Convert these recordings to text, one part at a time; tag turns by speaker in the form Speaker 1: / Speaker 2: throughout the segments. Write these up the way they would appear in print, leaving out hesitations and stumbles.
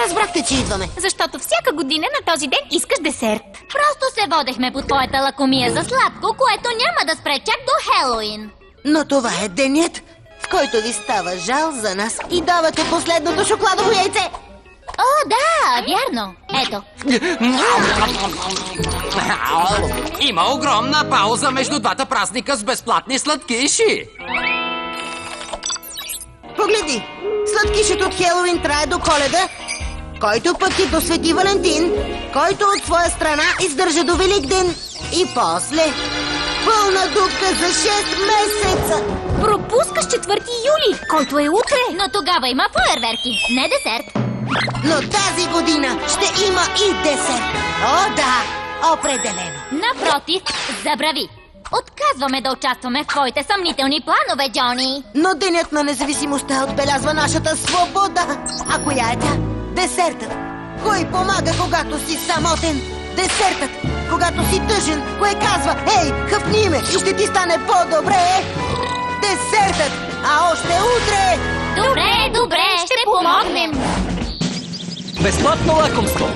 Speaker 1: разбрахте, че идваме?
Speaker 2: Защото всяка година на този ден искаш десерт.
Speaker 3: Просто се водехме по твоята лакомия за сладко, което няма да спре чак до Хелоуин.
Speaker 1: Но това е денят, в който ви става жал за нас и давате последното шоколадово яйце.
Speaker 3: О, да, вярно. Ето.
Speaker 4: Има огромна пауза между двата празника с безплатни сладкиши.
Speaker 1: Погледни, сладкишът от Хелоуин трае до Коледа, който пък и до Свети Валентин, който от своя страна издържа до Великден и после пълна дупка за 6 месеца.
Speaker 2: Пропускаш 4 юли, който е утре.
Speaker 3: Но тогава има фойерверки, не десерт.
Speaker 1: Но тази година ще има и десерт. О, да, определено.
Speaker 3: Напротив, забрави. Отказваме да участваме в твоите съмнителни планове, Джони.
Speaker 1: Но денят на независимостта отбелязва нашата свобода. А коя е тя? Десертът. Кой помага, когато си самотен? Десертът. Когато си тъжен, кой казва: ей, хъпни ме и ще ти стане по-добре? Десертът. А още утре...
Speaker 3: Добре, ще помогнем.
Speaker 5: Безплатно лакомство.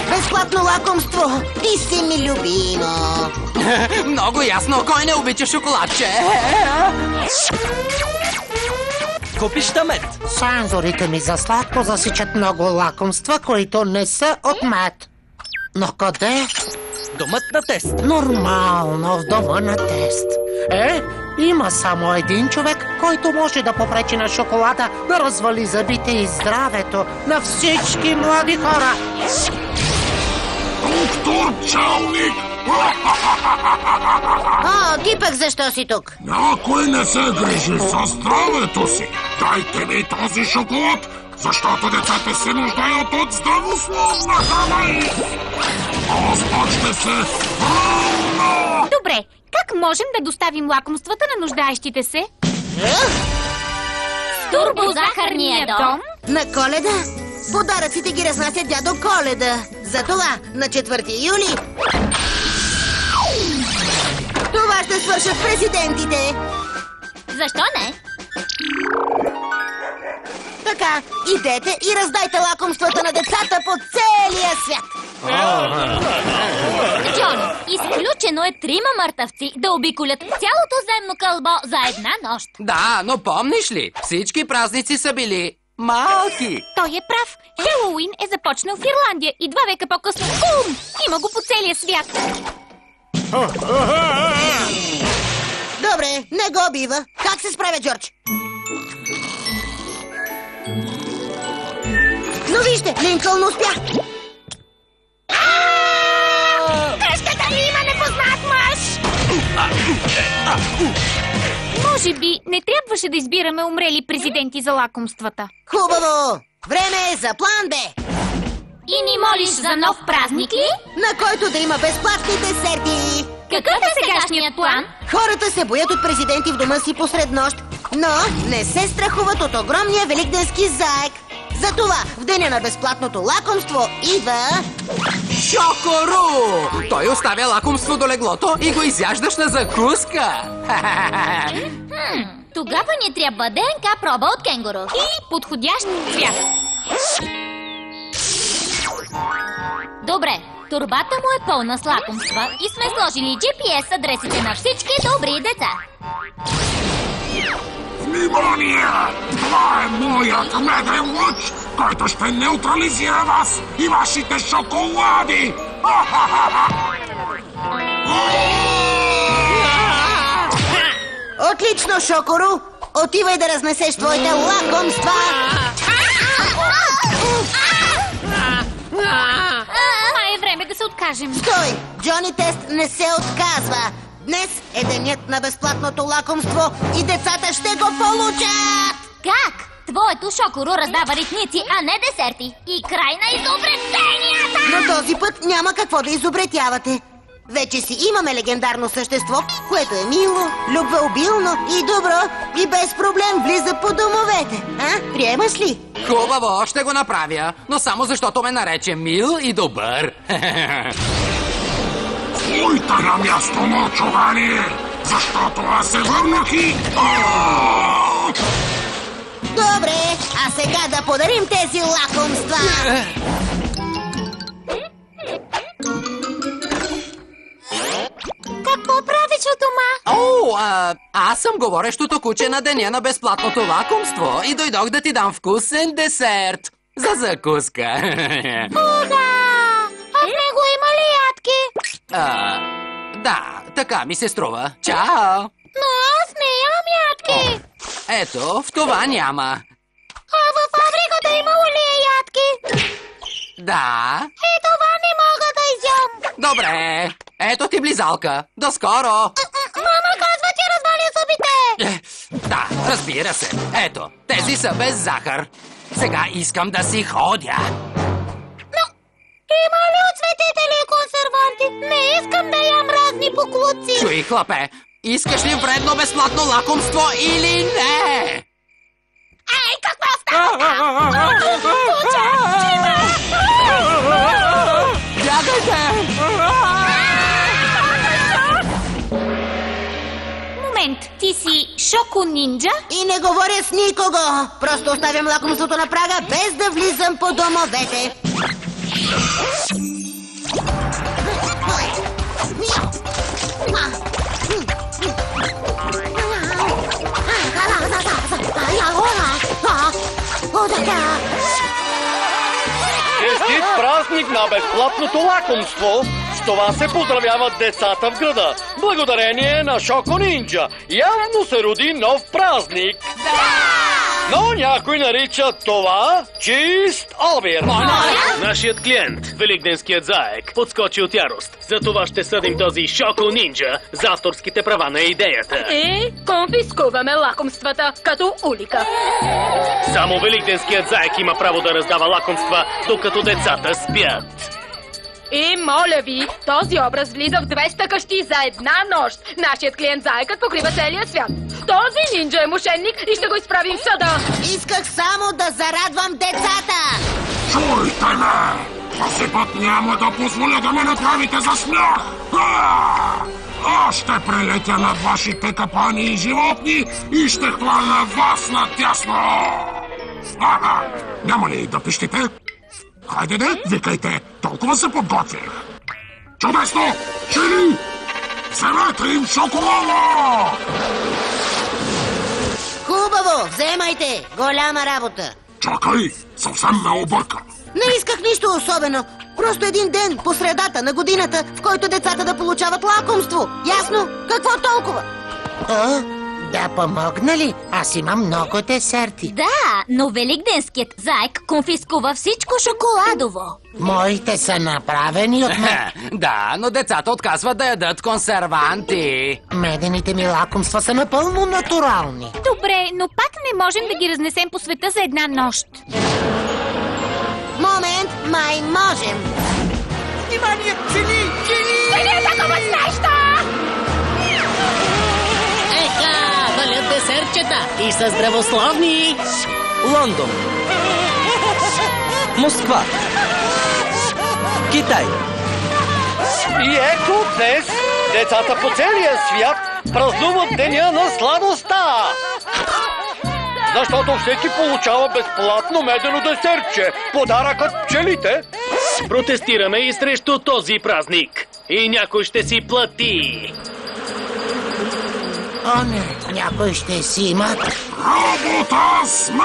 Speaker 1: Безплатно лакомство. Ти си ми любимо.
Speaker 4: Много ясно, кой не обича шоколадче?
Speaker 5: Купиш мед.
Speaker 6: Сензорите ми за сладко засичат много лакомства, които не са от мед. Но къде?
Speaker 5: Домът на тест.
Speaker 6: Нормално, в дома на тест. Има само един човек, който може да попречи на шоколада да развали зъбите и здравето на всички млади хора.
Speaker 7: Доктор Чалник!
Speaker 1: Ти пък защо си тук?
Speaker 7: Някой не се грижи за здравето си. Дайте ми този шоколад, защото децата се нуждаят от здравословна храна. Разпочне се вълна!
Speaker 2: Добре, как можем да доставим лакомствата на нуждаещите се?
Speaker 3: Турбозахарния дом.
Speaker 1: На Коледа? Подаръците ги разнася дядо Коледа. Затова на 4 юли това ще свършат президентите.
Speaker 3: Защо не?
Speaker 1: Така, идете и раздайте лакомствата на децата по целия свят.
Speaker 3: Джони, изключено е 3 мъртъвци да обиколят цялото земно кълбо за една нощ.
Speaker 4: Да, но помниш ли? Всички празници са били малки.
Speaker 2: Той е прав. Хелоуин е започнал в Ирландия и 2 века по-късно бум! Има го по целия свят.
Speaker 1: Добре, не го бива. Как се справя Джордж? Но вижте, Линкълн успя.
Speaker 2: Къщата ни има непознат мъж! Може би не трябваше да избираме умрели президенти за лакомствата.
Speaker 1: Хубаво! Време е за план Б.
Speaker 3: И ни молиш за нов празник ли?
Speaker 1: На който да има безплатни десерти.
Speaker 3: Какъв е сегашният план?
Speaker 1: Хората се боят от президенти в дома си посред нощ, но не се страхуват от огромния великденски заек. Затова в деня на безплатното лакомство идва...
Speaker 4: Шокору! Той оставя лакомство до леглото и го изяждаш на закуска.
Speaker 3: Тогава ни трябва ДНК проба от кенгуру.
Speaker 2: И подходящ цвят.
Speaker 3: Добре, торбата му е пълна с лакомства и сме сложили GPS адресите на всички добри деца.
Speaker 7: Внимание! Това е моят меден лъч, който ще неутрализира вас и вашите шоколади!
Speaker 1: Отлично, Шокору! Отивай да разнесеш твоите лакомства!
Speaker 2: Май е време да се откажем.
Speaker 1: Стой! Джони Тест не се отказва! Днес е денят на безплатното лакомство и децата ще го получат!
Speaker 3: Как? Твоето Шокору раздава ритници, а не десерти. И край на изобретенията!
Speaker 1: Но този път няма какво да изобретявате. Вече си имаме легендарно същество, което е мило, любвеобилно и добро и без проблем влиза по домовете. Приемаш ли?
Speaker 4: Хубаво, ще го направя, но само защото ме нарече мил и добър.
Speaker 7: Стойте на място, мълчовани, защото аз се върнах и...
Speaker 1: Добре, а сега да подарим тези лакомства.
Speaker 3: Какво правиш у дома?
Speaker 4: О, аз съм говорещото куче на деня на безплатното лакомство и дойдох да ти дам вкусен десерт за закуска.
Speaker 3: Ура! А в него има ли ядки?
Speaker 4: Да, така ми се струва. Чао!
Speaker 3: Но аз не ям ядки.
Speaker 4: Ето, в това няма.
Speaker 3: А във фабриката имало ли е ядки?
Speaker 4: Да.
Speaker 3: И това не мога да изям.
Speaker 4: Добре. Ето ти близалка. До скоро.
Speaker 3: Мама казва, че разваля зъбите.
Speaker 4: Да, разбира се. Ето, тези са без захар. Сега искам да си ходя.
Speaker 3: Но има ли осветители и консерванти? Не искам да ям разни буклуци.
Speaker 4: Чуй, хлапе, искаш ли вредно безплатно лакомство или не?
Speaker 3: Ей, какво става?
Speaker 4: Бягайте!
Speaker 2: Момент, ти си Шоко Нинджа?
Speaker 1: И не говоря с никого. Просто оставям лакомството на прага, без да влизам по домовете.
Speaker 8: Честит празник на безплатното лакомство! С това се поздравяват децата в града. Благодарение на Шоко Нинджа. Явно се роди нов празник. Но някой нарича това чист обир.
Speaker 9: Нашият клиент, великденският заек, подскочи от ярост. Затова ще съдим този Шоко Нинджа за авторските права на идеята.
Speaker 10: И конфискуваме лакомствата като улика.
Speaker 9: Само великденският заек има право да раздава лакомства, докато децата спят.
Speaker 10: И моля ви, този образ влиза в 200 къщи за една нощ. Нашият клиент заекът покрива целия свят. Този нинджа е мошенник и ще го изправим в съда.
Speaker 1: Исках само да зарадвам децата.
Speaker 7: Чуйте ме! Този път няма да позволя да ме направите за смях! Аз ще прелетя над вашите капани и животни и ще хвана вас надясно! Няма ли да пищите? Хайде де, викайте! Толкова се подготвих! Чудесно! Чили! Вземете им шоколада!
Speaker 1: Хубаво, вземайте! Голяма работа!
Speaker 7: Чакай! Съвсем ме обърка!
Speaker 1: Не исках нищо особено. Просто един ден по средата на годината, в който децата да получават лакомство. Ясно? Какво толкова?
Speaker 6: Да помогна ли? Аз имам много десерти.
Speaker 3: Да, но великденският заек конфискува всичко шоколадово.
Speaker 6: Моите са направени от мен.
Speaker 4: Да, но децата отказват да ядат консерванти.
Speaker 6: Медените ми лакомства са напълно натурални.
Speaker 2: Добре, но пак не можем да ги разнесем по света за една нощ.
Speaker 1: Момент, май можем.
Speaker 5: Внимание! Чили! Чили!
Speaker 10: Не е такова смешно!
Speaker 5: Еха! Валят десертчета! И са здравословни! Лондон. Москва. Китай.
Speaker 8: И ето днес децата по целия свят празнуват деня на сладостта. Защото всеки получава безплатно медено десертче. Подарък от пчелите.
Speaker 9: Протестираме и срещу този празник. И някой ще си плати.
Speaker 6: О, не, някой ще си има.
Speaker 7: Работа сме!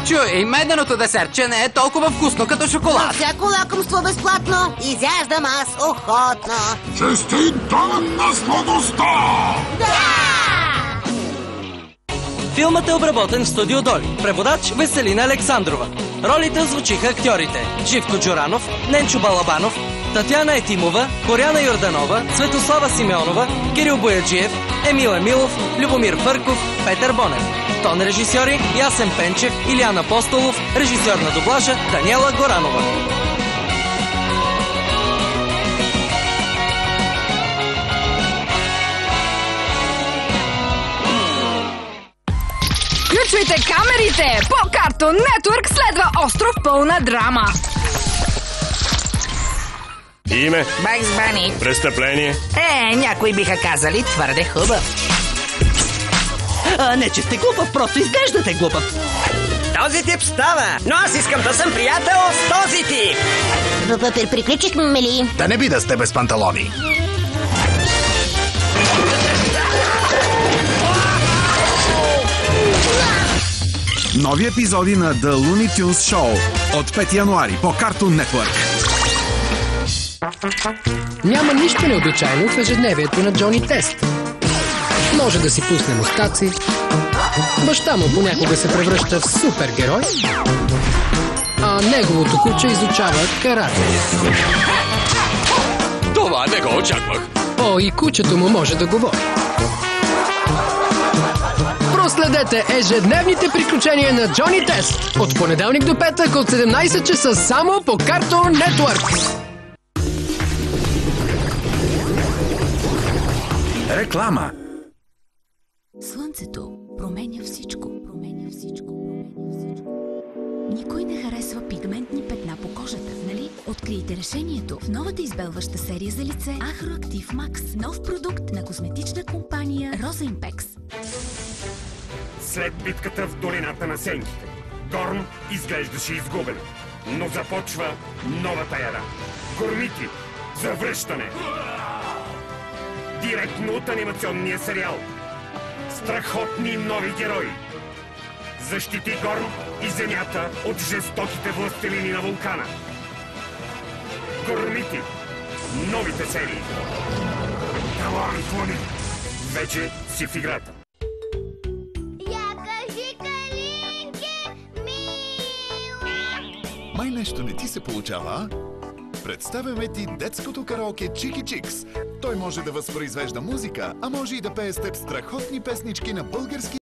Speaker 4: Чуй, меденото десертче не е толкова вкусно като шоколад.
Speaker 1: Всяко лакомство безплатно. Изяждам аз охотно.
Speaker 7: Честит ден на сладостта!
Speaker 5: Филмът е обработен в студио Доли. Преводач Веселина Александрова. Ролите озвучиха актьорите Живко Джуранов, Ненчо Балабанов, Татяна Етимова, Коряна Йорданова, Светослава Симеонова, Кирил Бояджиев, Емил Емилов, Любомир Фърков, Петър Бонев. Тон режисьори Ясен Пенчев, Илиян Апостолов, режисьор на дублажа Даниела Горанова.
Speaker 10: Включвайте камерите! По Cartoon Network следва Остров пълна драма.
Speaker 11: Име?
Speaker 12: Бакс Бани.
Speaker 11: Престъпление?
Speaker 12: Някои биха казали твърде хубав.
Speaker 5: Не, че сте глупав, просто изглеждате глупав.
Speaker 12: Този тип става, но аз искам да съм приятел с този тип.
Speaker 3: Приключихме ли?
Speaker 13: Да не би да сте без панталони.
Speaker 14: Нови епизоди на The Looney Tunes Show от 5 януари по Cartoon Network.
Speaker 15: Няма нищо необичайно в ежедневието на Джони Тест. Може да си пусне мустаци, баща му понякога се превръща в супергерой, а неговото куче изучава карате.
Speaker 11: Това не го очаквах.
Speaker 15: О, и кучето му може да говори. Проследете ежедневните приключения на Джони Тест от понеделник до петък от 17 часа само по Cartoon Network.
Speaker 14: Реклама.
Speaker 16: Слънцето променя всичко. Никой не харесва пигментни петна по кожата, нали? Открийте решението в новата избелваща серия за лице Ахроактив Макс. Нов продукт на козметична компания Роза Импекс.
Speaker 17: След битката в долината на сенките, Горн изглеждаше изгубен, но започва новата ера. Гормити за връщане! Директно от анимационния сериал. Страхотни нови герои. Защити Горн и земята от жестоките властелини на вулкана. Гормити. Новите серии. Давай, Фони! Вече си в играта.
Speaker 18: Май нещо не ти се получава, а? Представяме ти детското караоке Чики Чикс. Той може да възпроизвежда музика, а може и да пее с теб страхотни песнички на български